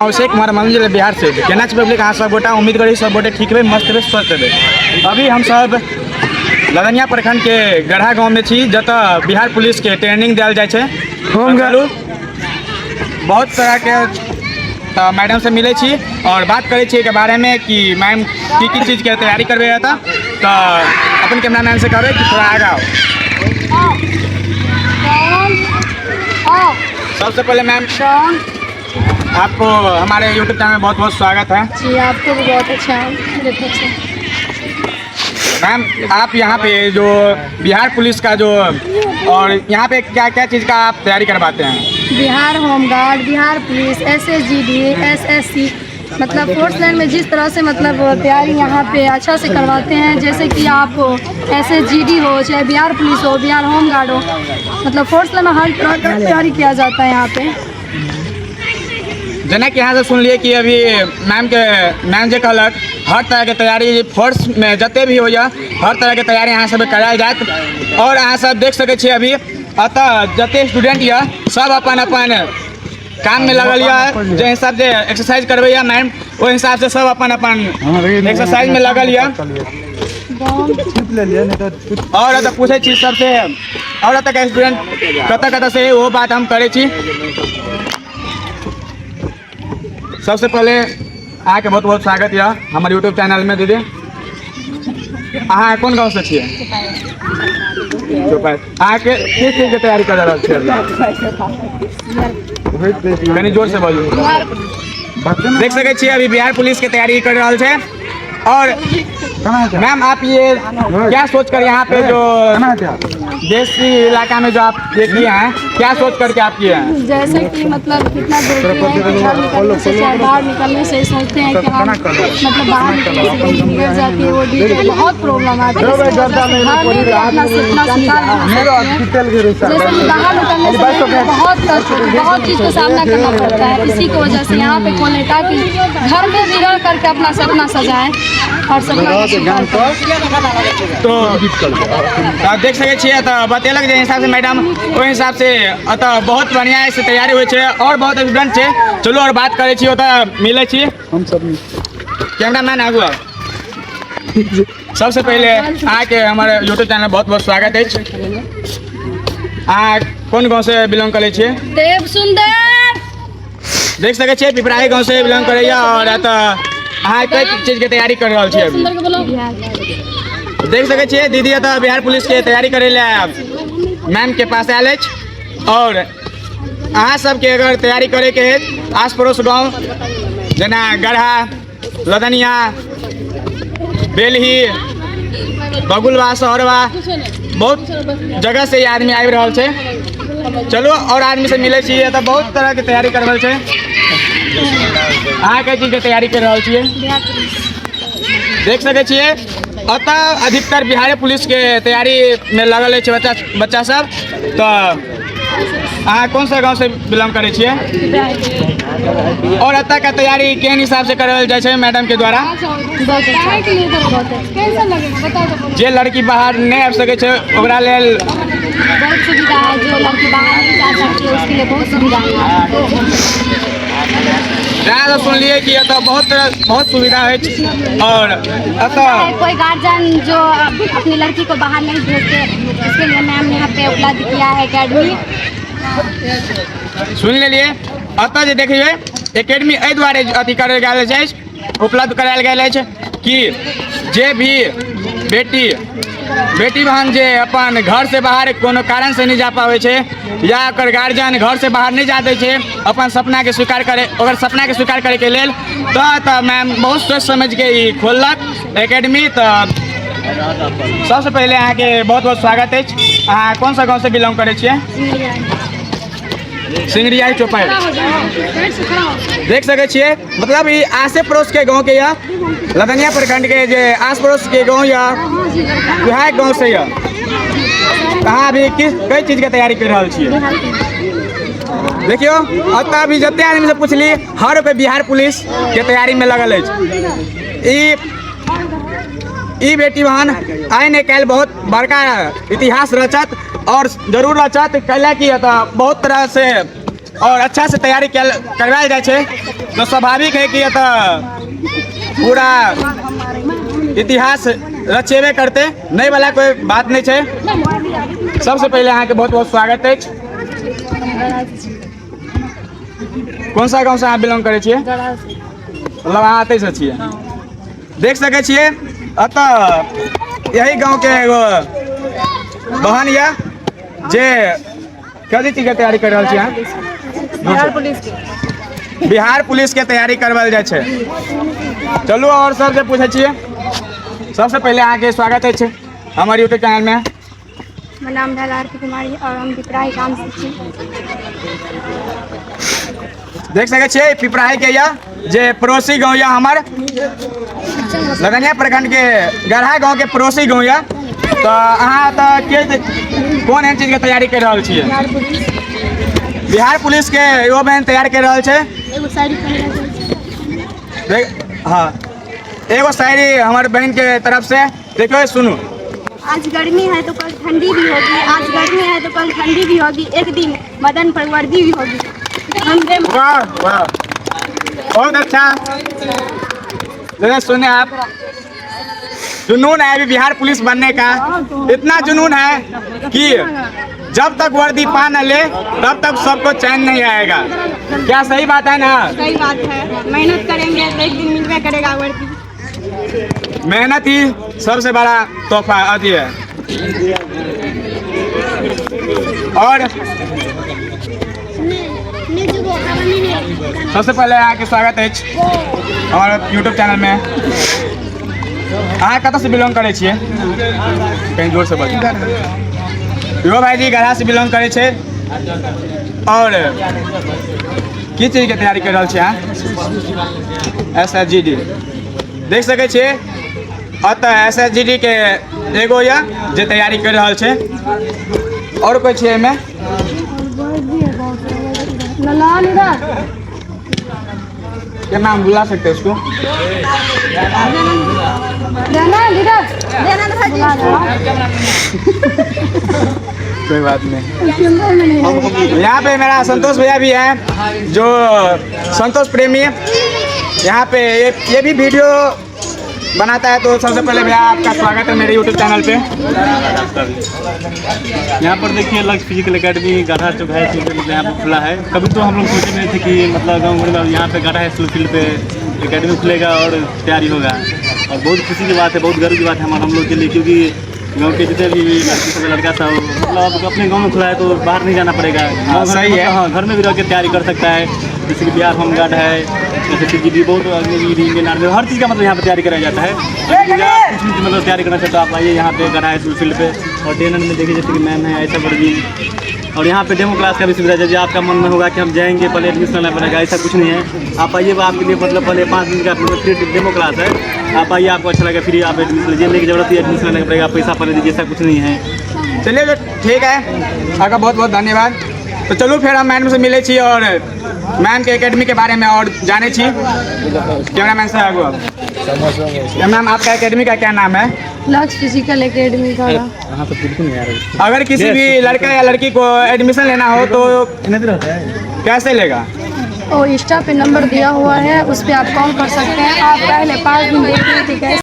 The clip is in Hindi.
अभिषेक कुमार मंजिल बिहार से केना पब्लिक अहाँ सब गोटा उम्मीद करी सब गोटे ठीक है मस्त है स्वस्थ है। अभी हम सब लदनिया प्रखंड के गढ़ा गाँव में छी जतऽ बिहार पुलिस के ट्रेनिंग दिया जाए होमगार्ड बहुत तरह के मैडम से मिले छी और बात करे छी के बारे में कि मैम की चीज़ के तैयारी करबे था तो अपन कैमरा मैन से कहबे कि थोड़ा आगा आओ। सबसे पहले मैम आपको हमारे YouTube चैनल में बहुत बहुत स्वागत है। जी आपको भी बहुत अच्छा है। मैम आप यहाँ पे जो बिहार पुलिस का जो और यहाँ पे क्या क्या चीज़ का आप तैयारी करवाते हैं? Bihar home guard, Bihar police, SSGD, SSC मतलब फोर्थ लाइन में जिस तरह से मतलब तैयारी यहाँ पे अच्छा से करवाते हैं, जैसे कि आप SSGD हो चाहे बिहार पुलिस हो बिहार होमगार्ड हो, मतलब फोर्थ लाइन में हर तरह का तैयारी किया जाता है यहाँ पे। जना कि यहाँ से सुन लिए कि अभी मैम जे कहलक हर तरह के तैयारी फोर्स में जते भी हो जा हर तरह के तैयारी यहाँ सब करायल जाए और अहाँ सब देख सके छी अभी अतः जते स्टूडेंट या सब अपन अपन काम में लगल या जो हिसाब से एक्सरसाइज करबे मैम वो हिसाब से सब अपन अपन एक्सरसाइज में लगल या और अतः पूछे छी सबसे और अतः का स्टूडेंट कत से वो बात हम करे छी। सबसे पहले आके बहुत बहुत स्वागत है हमारे YouTube चैनल में। दीदी अहाँ कौन गाँव से छिए? आके किस चीज़ के तैयारी कर रहा है? जोर से बोलू। देख सके छी अभी बिहार पुलिस के तैयारी कर रहा है। और मैम आप ये क्या सोच कर यहाँ पे जो देसी इलाका में जो आप ये किए हैं क्या सोच करके आप किए हैं? जैसे कि मतलब कितना निकलने से चाहे बाहर निकलने से सोचते हैं कि हम मतलब बाहर निकलने से बिगड़ जाती है वो डीजे बहुत प्रॉब्लम आती है। जैसे बाहर निकलने से बहुत चीज़ का सामना करना पड़ता है। इसी की वजह से यहाँ पे खोलने ताकि घर में भी रह करके अपना सपना सजाएं और सपना तो आप देख सके छिए तो बतेलक जे हिसाब से मैडम ओहि हिसाब से अतः बहुत बढ़िया से तैयारी हुई है और बहुत स्टूडेंट है। चलो और बात करे छी ओतऽ मिले छी हम सब कैमरा मैन आगू। सबसे पहले आके हमारे YouTube चैनल बहुत बहुत स्वागत है। कौन गाँव से बिलोंग करे छिए? देव सुंदर। देख सके छिए पिपराही गाँव से बिलोंग करे और अतः हाँ कई चीज़ के तैयारी कर रहा है अभी। देख सके छिए दीदी तो बिहार पुलिस के तैयारी करे मैम के पास आयल और अहाँ सबके अगर तैयारी करे के है आस पड़ोस गाँव जना गढ़ा लदनिया बेलही बगुलवा सहरवा बहुत जगह से ये आदमी आबि रहा है। चलो और आदमी से मिले छिए तो बहुत तरह के तैयारी कर रहा है। अहाँ के चीज़ के तैयारी कर रहा छिए? देख सके छिए अतः अधिकतर बिहार पुलिस के तैयारी में लगल है बच्चा सब। तो अहाँ कौन सा गांव से बिलोंग करे छिए और अतः का तैयारी केन हिसाब से करल जाए है मैडम के द्वारा? जे लड़की बाहर नहीं आ सके छे ओकरा लेल बहुत सुविधा है। जो लड़की बाहर नहीं जा सकती है उसके लिए बहुत सुविधा है। तो सुन लिए कि तो बहुत सुविधा है और कोई गार्जियन जो अपनी लड़की को बाहर नहीं भेजते इसके लिए मैम ने यहाँ पे उपलब्ध किया है एकेडमी। सुन लिए अतः जे देखिए एकेडमी एहि द्वारे अथी करल गेल छै उपलब्ध करायल गेल है कि जे भी बेटी बहन जे अपन घर से बाहर कोनो कारण से नहीं जा पावे छे या अगर गार्जियन घर से बाहर नहीं जाते छे अपन सपना के स्वीकार करे अगर सपना के स्वीकार करे के लेल तो मैम बहुत सोच समझ के ही खोलक एकेडमी। तो सबसे पहले अहाँ के बहुत बहुत स्वागत है। अहाँ कौन सा गाँव से बिलोंग करे छिए? सिंगरिया चौपाई। देख सके छिए मतलब ये आसे पड़ोस के गाँव के या लदनिया प्रखंड के जे आस पड़ोस के गाँव या वह गाँव से या कहाँ अभी कई चीज़ के तैयारी कर रहा छिए? देखियो अतः अभी जते आदमी से पूछली हर पे बिहार पुलिस के तैयारी में लगल है। ई बेटी बहन आइ ने कल बहुत बड़का इतिहास रचत और जरूर रचत कैला कि बहुत तरह से और अच्छा से तैयारी करवायल जाए छे तो स्वाभाविक है कि ये तो पूरा इतिहास रचेबे करते नहीं वाला कोई बात नहीं है। सबसे पहले यहाँ के बहुत बहुत स्वागत है। कौन सा गाँव से अहाँ बिलोंग करे छिए? मतलब अहाँ आते से छिए। देख सके छिए अतः यही गांव के एगो बहन या जे कथी चीज के तैयारी कर रहा छिए? बिहार पुलिस के तैयारी करवाल जाए छे। चलू और सबसे पूछे छिए। सबसे पहले अहाँ के स्वागत है हमारे यूट्यूब चैनल में। मेरा नाम है आरती कुमारी और हम पिपराही काम से छी। देख सके छिए पिपराही के या जे पड़ोसी गाँव या हमार लगनिया प्रखंड के गढ़ा गाँव के पड़ोसी गाँव या तो अहाँ तो कौन एहन चीज के तैयारी कर रहा छिए? बिहार पुलिस के एगो बहन तैयार कर रहा है। हाँ एगो शायरी हमारे बहन के तरफ से देखो सुनो। आज गर्मी है तो कल ठंडी भी होगी, आज गर्मी है तो कल ठंडी भी होगी, एक दिन मदन पर वर्दी भी होगी। वाह वाह बहुत अच्छा। जरा सुने आप, जुनून है अभी बिहार पुलिस बनने का, इतना जुनून है कि जब तक वर्दी पा न ले तब तक सबको चैन नहीं आएगा। क्या सही बात है ना? सही बात है, मेहनत करेंगे तो एक दिन मिलवे करेगा वर्दी। मेहनत ही सबसे बड़ा तोहफा अति है। और सबसे पहले यहाँ के स्वागत है हमारे यूट्यूब चैनल में। अहाँ कतऽ से बिलोंग करे छिए? कहीं जोर से बोलिए। यो भाई जी गढ़ा से बिलोंग करे छे और की चीज के तैयारी कर रहा छे? SSGD देख सके छे अतः SSGD के एगो या जे तैयारी कर रहा छे। और कोई छे में क्या नाम बुला सकते हैं उसको? कोई बात नहीं। यहाँ पे मेरा संतोष भैया भी है जो संतोष प्रेमी है। यहाँ पे ये भी वीडियो बनाता है। तो सबसे पहले भैया आपका स्वागत है मेरे यूट्यूब चैनल पे। यहाँ पर देखिए लक्ष्य फिजिकल एकेडमी गढ़ा चौक है यहाँ पर खुला है। कभी तो हम लोग सोचे नहीं थे कि मतलब गाँव में यहाँ पे गढ़ा स्कूल फील्ड पे एकेडमी खुलेगा और तैयारी होगा। और बहुत खुशी की बात है, बहुत गर्व की बात है हम लोग के लिए, क्योंकि गाँव के जितने भी लड़की सब लड़का सब मतलब अपने गाँव में खुला है तो बाहर नहीं जाना पड़ेगा। सही है। हाँ, घर में भी रह के तैयारी कर सकता है। जैसे कि बिहार होम गार्ड है, जैसे CGD बहुत इंडियन आर्मी, हर चीज़ का मतलब यहाँ पे तैयारी कराया जाता है। कुछ भी मतलब तैयारी करना चाहते हो आप आइए यहाँ पे गढ़ा स्कूल फील्ड पे। और ट्रेनर में देखिए जैसे कि मैम है ऐसा वर्दी। और यहाँ पे डेमो क्लास का भी सुविधा है। जैसे आपका मन में होगा कि हम जाएंगे पहले एडमिशन लेना पड़ेगा, ऐसा कुछ नहीं है। आप आइए आपके लिए मतलब पहले 5 दिन का फ्री डेमो क्लास है। आप आइए, आपको अच्छा लगा फ्री आप एडमिशन लीजिए, लेने की जरूरत है एडमिशन लेना पड़ेगा, पैसा पहले दीजिए, ऐसा कुछ नहीं है। चलिए तो ठीक है, आपका बहुत बहुत धन्यवाद। तो चलो फिर हम मैम से मिले छी और मैम के एकेडमी के बारे में और जाने छी। कैमरामैन से आगो। मैम आपका एकेडमी का क्या नाम है? लक्ष्य फिजिकल एकेडमी का। अगर किसी भी लड़का या लड़की को एडमिशन लेना हो तो कैसे लेगा? और इंस्टा पे नंबर दिया हुआ है, उस पर आप कॉल कर सकते हैं। आप पहले 5 दिन देखिए ठीक है।